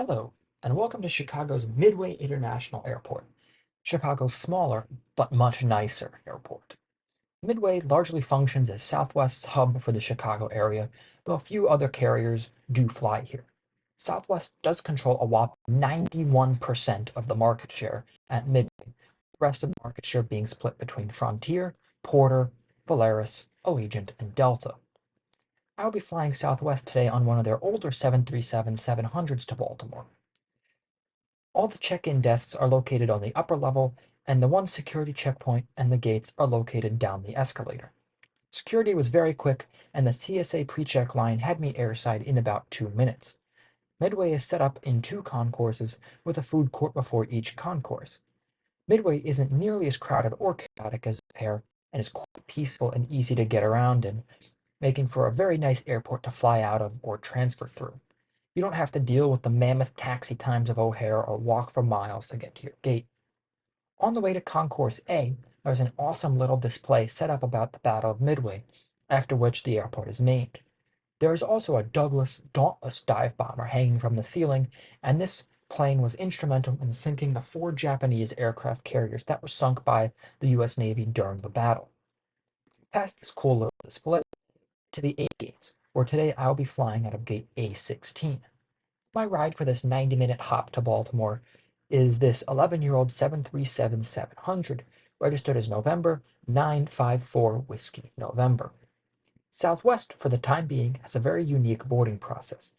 Hello, and welcome to Chicago's Midway International Airport, Chicago's smaller but much nicer airport. Midway largely functions as Southwest's hub for the Chicago area, though a few other carriers do fly here. Southwest does control a whopping 91% of the market share at Midway, the rest of the market share being split between Frontier, Porter, Volaris, Allegiant, and Delta. I'll be flying Southwest today on one of their older 737-700s to Baltimore. All the check-in desks are located on the upper level, and the one security checkpoint and the gates are located down the escalator. Security was very quick, and the TSA pre-check line had me airside in about 2 minutes. Midway is set up in two concourses with a food court before each concourse. Midway isn't nearly as crowded or chaotic as Air, and is quite peaceful and easy to get around in, making for a very nice airport to fly out of or transfer through. You don't have to deal with the mammoth taxi times of O'Hare or walk for miles to get to your gate. On the way to Concourse A, there's an awesome little display set up about the Battle of Midway, after which the airport is named. There is also a Douglas Dauntless dive bomber hanging from the ceiling, and this plane was instrumental in sinking the 4 Japanese aircraft carriers that were sunk by the US Navy during the battle. Past this cool little display, to the A gates, where today I'll be flying out of gate A16. My ride for this 90-minute hop to Baltimore is this 11-year-old 737-700, registered as November 954 Whiskey November. Southwest, for the time being, has a very unique boarding process.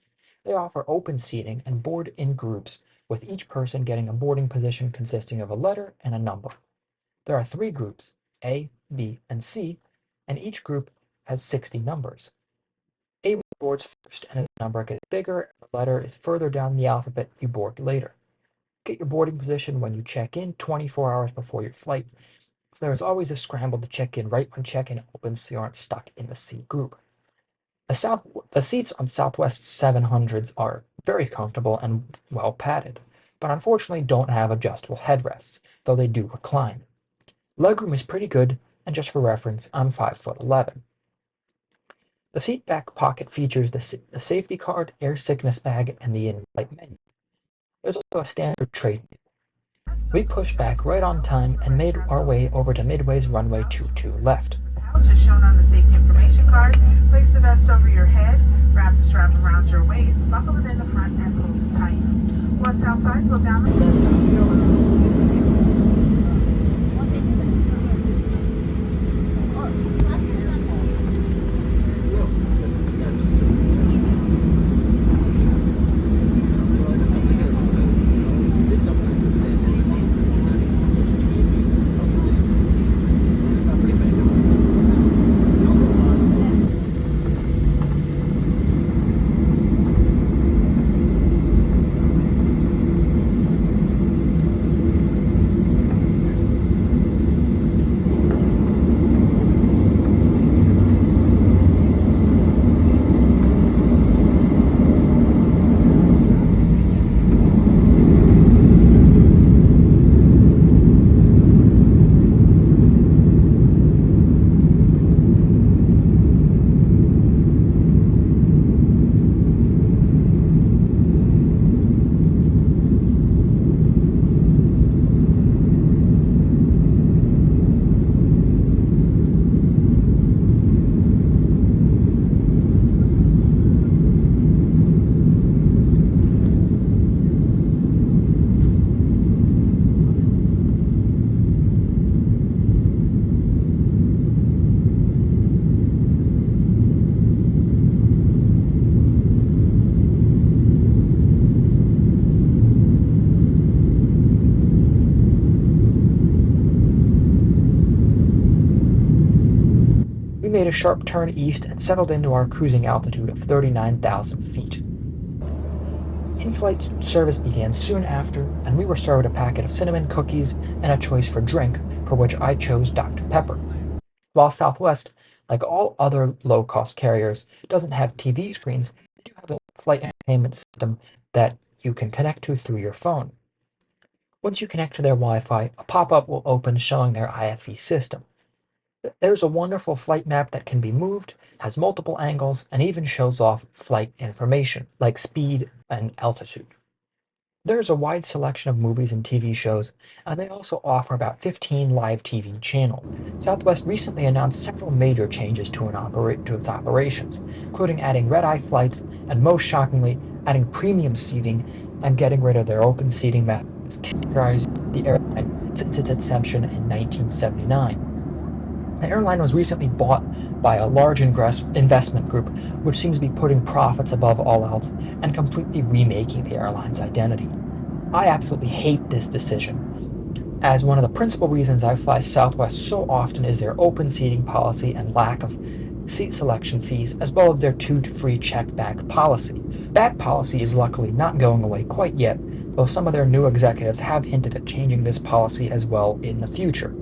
They offer open seating and board in groups, with each person getting a boarding position consisting of a letter and a number. There are 3 groups, A, B, and C, and each group has 60 numbers. A boards first, and as the number gets bigger, the letter is further down the alphabet, you board later. Get your boarding position when you check in 24 hours before your flight, so there is always a scramble to check in right when check-in opens so you aren't stuck in the C group. The seats on Southwest 700s are very comfortable and well padded, but unfortunately don't have adjustable headrests, though they do recline. Legroom is pretty good, and just for reference, I'm 5'11". The seat back pocket features the safety card, air sickness bag, and the in-flight menu. There's also a standard tray. We pushed back right on time and made our way over to Midway's runway 22 left. Pouch is shown on the safety information card. Place the vest over your head, wrap the strap around your waist, buckle it in the front, and pull it tight. Once outside, go down the We made a sharp turn east and settled into our cruising altitude of 39,000 feet. In-flight service began soon after, and we were served a packet of cinnamon cookies and a choice for drink, for which I chose Dr. Pepper. While Southwest, like all other low-cost carriers, doesn't have TV screens, they do have a flight entertainment system that you can connect to through your phone. Once you connect to their Wi-Fi, a pop-up will open showing their IFE system. There's a wonderful flight map that can be moved, has multiple angles, and even shows off flight information, like speed and altitude. There's a wide selection of movies and TV shows, and they also offer about 15 live TV channels. Southwest recently announced several major changes to its operations, including adding red-eye flights and, most shockingly, adding premium seating and getting rid of their open seating method that characterized the airline since its inception in 1979. The airline was recently bought by a large investment group, which seems to be putting profits above all else and completely remaking the airline's identity. I absolutely hate this decision, as one of the principal reasons I fly Southwest so often is their open seating policy and lack of seat selection fees, as well as their 2 free checked bag policy. Bag policy is luckily not going away quite yet, though some of their new executives have hinted at changing this policy as well in the future.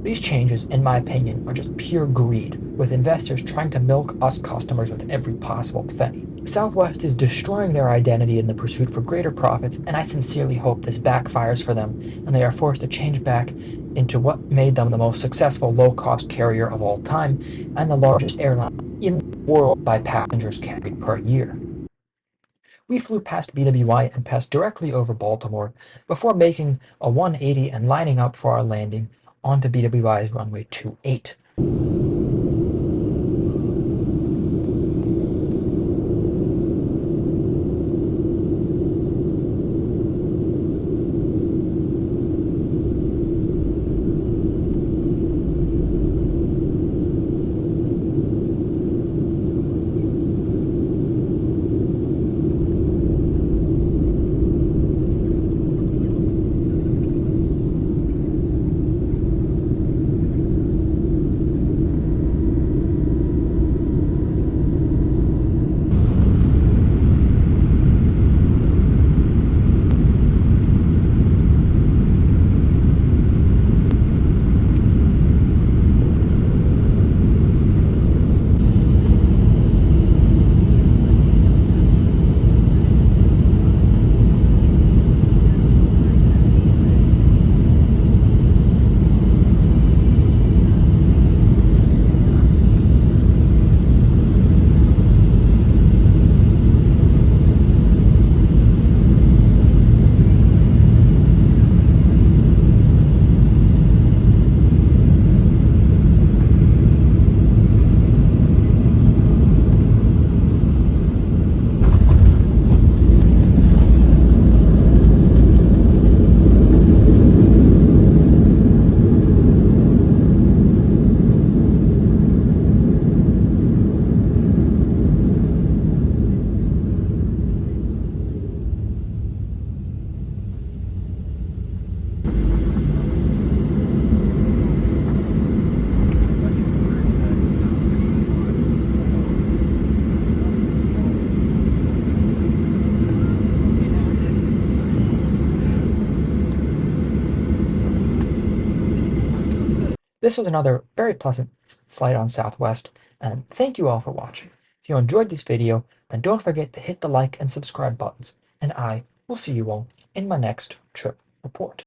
These changes, in my opinion, are just pure greed, with investors trying to milk us customers with every possible penny. Southwest is destroying their identity in the pursuit for greater profits, and I sincerely hope this backfires for them and they are forced to change back into what made them the most successful low-cost carrier of all time and the largest airline in the world by passengers carried per year. We flew past BWI and passed directly over Baltimore before making a 180 and lining up for our landing onto BWI's runway 28. This was another very pleasant flight on Southwest, and thank you all for watching. If you enjoyed this video, then don't forget to hit the like and subscribe buttons, and I will see you all in my next trip report.